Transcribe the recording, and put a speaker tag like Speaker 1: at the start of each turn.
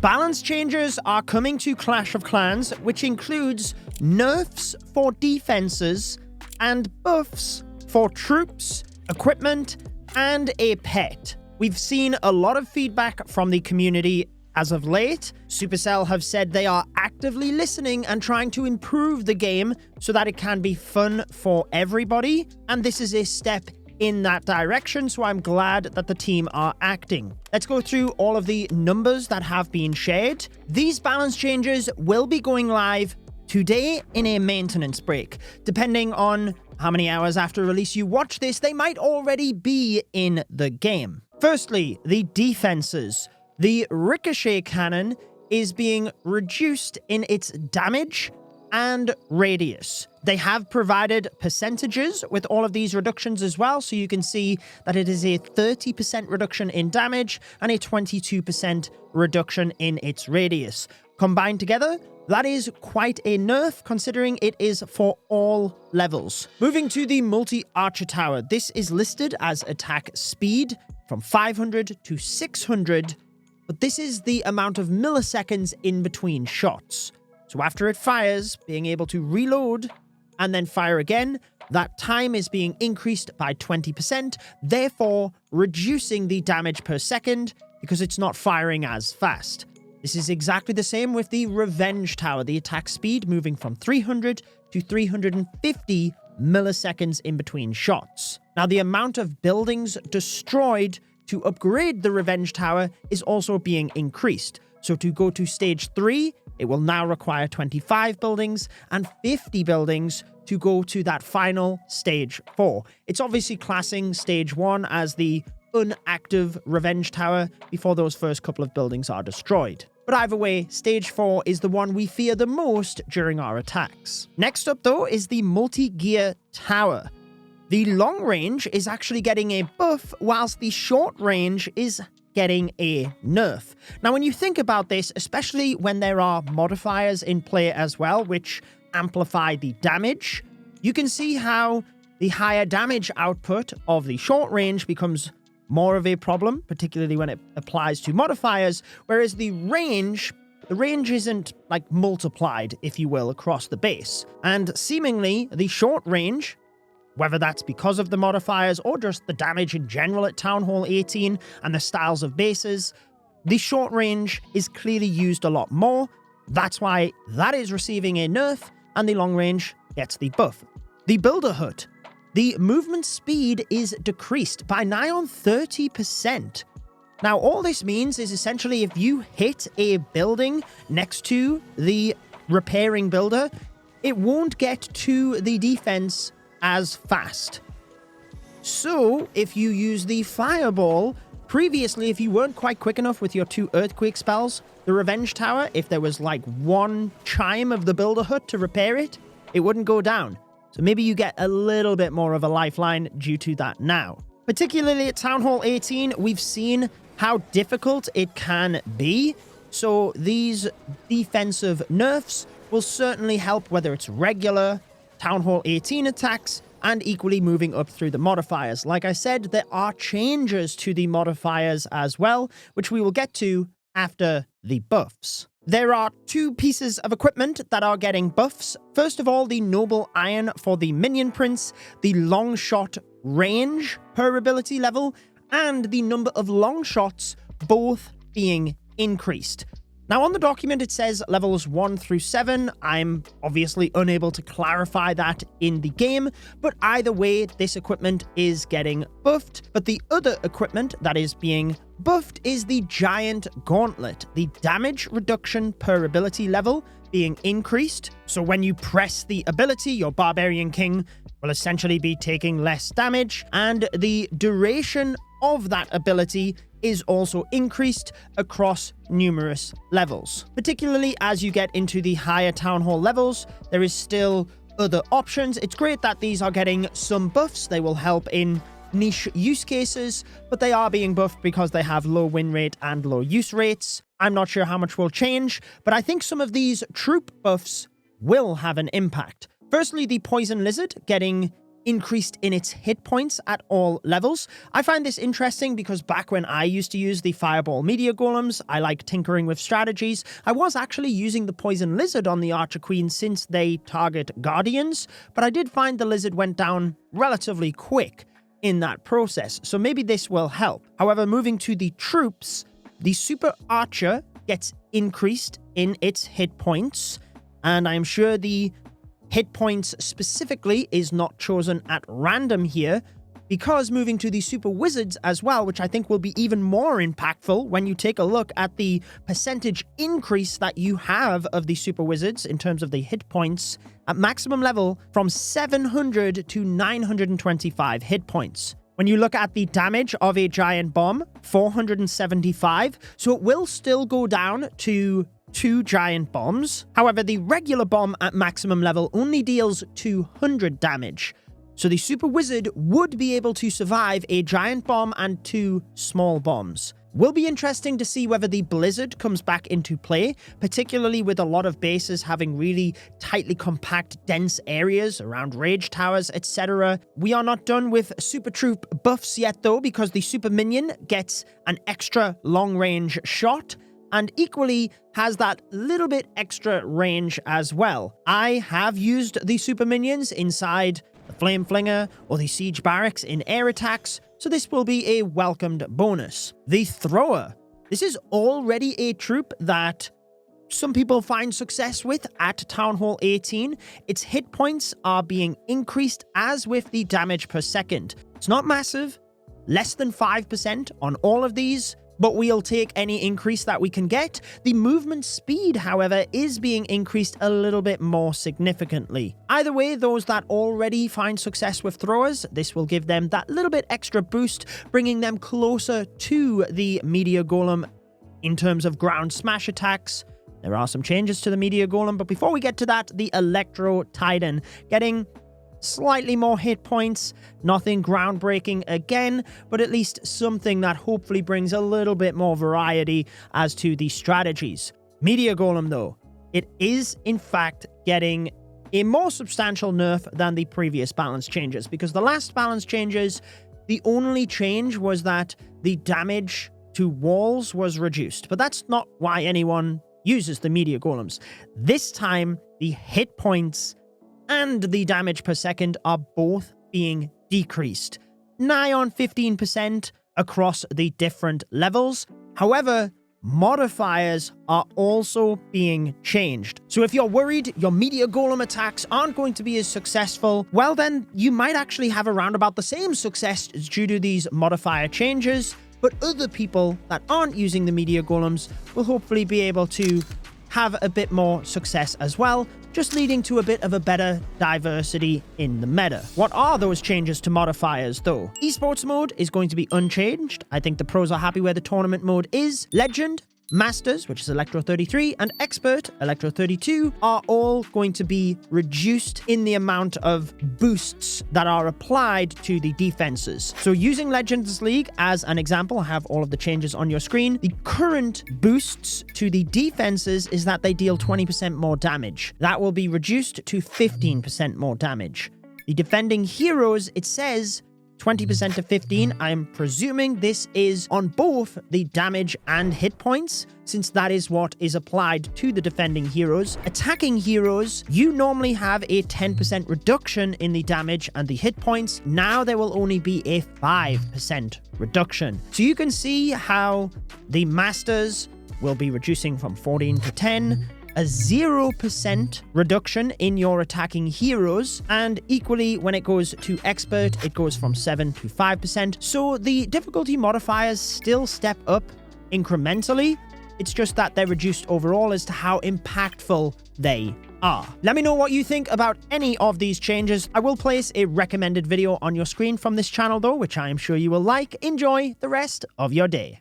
Speaker 1: balance changes are coming to Clash of Clans, which includes nerfs for defenses and buffs for troops, equipment, and a pet. We've seen a lot of feedback from the community as of late. Supercell have said they are actively listening and trying to improve the game so that it can be fun for everybody, and this is a step in that direction, so I'm glad that the team are acting. Let's go through all of the numbers that have been shared. These balance changes will be going live today in a maintenance break. Depending on how many hours after release you watch this, they might already be in the game. Firstly, the defenses. The ricochet cannon is being reduced in its damage and radius. They have provided percentages with all of these reductions as well, so you can see that it is a 30% reduction in damage and a 22% reduction in its radius. Combined together, that is quite a nerf, considering it is for all levels. Moving to the multi-archer tower, this is listed as attack speed from 500 to 600, but this is the amount of milliseconds in between shots. So after it fires, being able to reload and then fire again, that time is being increased by 20%, therefore reducing the damage per second because it's not firing as fast. This is exactly the same with the Revenge Tower, the attack speed moving from 300 to 350 milliseconds in between shots. Now, the amount of buildings destroyed to upgrade the Revenge Tower is also being increased. So to go to stage 3, it will now require 25 buildings and 50 buildings to go to that final stage 4. It's obviously classing stage 1 as the unactive Revenge Tower before those first couple of buildings are destroyed. But either way, stage 4 is the one we fear the most during our attacks. Next up though is the multi-gear tower. The long range is actually getting a buff, whilst the short range is getting a nerf. Now, when you think about this, especially when there are modifiers in play as well, which amplify the damage, you can see how the higher damage output of the short range becomes more of a problem, particularly when it applies to modifiers, whereas the range isn't like multiplied, if you will, across the base. And seemingly the short range, whether that's because of the modifiers or just the damage in general at Town Hall 18 and the styles of bases, the short range is clearly used a lot more. That's why that is receiving a nerf, and the long range gets the buff. The Builder Hut. The movement speed is decreased by nigh on 30%. Now, all this means is essentially if you hit a building next to the repairing builder, it won't get to the defense as fast. So, if you use the Fireball, previously, if you weren't quite quick enough with your 2 Earthquake spells, the Revenge Tower, if there was like 1 chime of the Builder Hut to repair it, it wouldn't go down. So maybe you get a little bit more of a lifeline due to that now. Particularly at Town Hall 18, we've seen how difficult it can be. So these defensive nerfs will certainly help, whether it's regular Town Hall 18 attacks and equally moving up through the modifiers. Like I said, there are changes to the modifiers as well, which we will get to after the buffs. There are 2 pieces of equipment that are getting buffs. First of all, the Noble Iron for the Minion Prince, the long shot range per ability level, and the number of long shots both being increased. Now, on the document, it says levels 1 through 7. I'm obviously unable to clarify that in the game, but either way, this equipment is getting buffed. But the other equipment that is being buffed is the Giant Gauntlet, the damage reduction per ability level being increased. So when you press the ability, your Barbarian King will essentially be taking less damage, and the duration of that ability is also increased across numerous levels. Particularly as you get into the higher Town Hall levels, there is still other options. It's great that these are getting some buffs. They will help in niche use cases, but they are being buffed because they have low win rate and low use rates. I'm not sure how much will change, but I think some of these troop buffs will have an impact. Firstly, the Poison Lizard getting increased in its hit points at all levels. I find this interesting because back when I used to use the Fireball Meteor Golems, I like tinkering with strategies. I was actually using the Poison Lizard on the Archer Queen since they target Guardians, but I did find the Lizard went down relatively quick in that process, so maybe this will help. However, moving to the troops, the Super Archer gets increased in its hit points, and I'm sure the hit points specifically is not chosen at random here, because moving to the Super Wizards as well, which I think will be even more impactful when you take a look at the percentage increase that you have of the Super Wizards in terms of the hit points at maximum level from 700 to 925 hit points. When you look at the damage of a Giant Bomb, 475, so it will still go down to 2 Giant Bombs. However, the regular bomb at maximum level only deals 200 damage. So the Super Wizard would be able to survive a Giant Bomb and 2 small bombs. Will be interesting to see whether the Blizzard comes back into play, particularly with a lot of bases having really tightly compact, dense areas around Rage Towers, etc. We are not done with Super Troop buffs yet though, because the Super Minion gets an extra long-range shot, and equally has that little bit extra range as well. I have used the Super Minions inside the Flame Flinger or the Siege Barracks in air attacks, so this will be a welcomed bonus. The Thrower. This is already a troop that some people find success with at Town Hall 18. Its hit points are being increased as with the damage per second. It's not massive, less than 5% on all of these, but we'll take any increase that we can get. The movement speed, however, is being increased a little bit more significantly. Either way, those that already find success with throwers, this will give them that little bit extra boost, bringing them closer to the Meteor Golem in terms of ground smash attacks. There are some changes to the Meteor Golem, but before we get to that, the Electro Titan getting slightly more hit points, nothing groundbreaking again, but at least something that hopefully brings a little bit more variety as to the strategies. Meteor Golem though, it is in fact getting a more substantial nerf than the previous balance changes, because the last balance changes, the only change was that the damage to walls was reduced, but that's not why anyone uses the Meteor Golems. This time, the hit points and the damage per second are both being decreased, nigh on 15% across the different levels. However, modifiers are also being changed. So if you're worried your Meteor Golem attacks aren't going to be as successful, well then you might actually have around about the same success due to these modifier changes, but other people that aren't using the Meteor Golems will hopefully be able to have a bit more success as well, just leading to a bit of a better diversity in the meta. What are those changes to modifiers though? Esports mode is going to be unchanged. I think the pros are happy where the tournament mode is. Legend, Masters, which is Electro 33, and Expert, Electro 32, are all going to be reduced in the amount of boosts that are applied to the defenses. So using Legends League as an example, I have all of the changes on your screen. The current boosts to the defenses is that they deal 20% more damage. That will be reduced to 15% more damage. The defending heroes, it says 20% to 15. I'm presuming this is on both the damage and hit points, since that is what is applied to the defending heroes. Attacking heroes, you normally have a 10% reduction in the damage and the hit points. Now there will only be a 5% reduction. So you can see how the Masters will be reducing from 14 to 10, a 0% reduction in your attacking heroes, and equally when it goes to Expert, it goes from 7 to 5%. So the difficulty modifiers still step up incrementally. It's just that they're reduced overall as to how impactful they are. Let me know what you think about any of these changes. I will place a recommended video on your screen from this channel though, which I am sure you will like. Enjoy the rest of your day.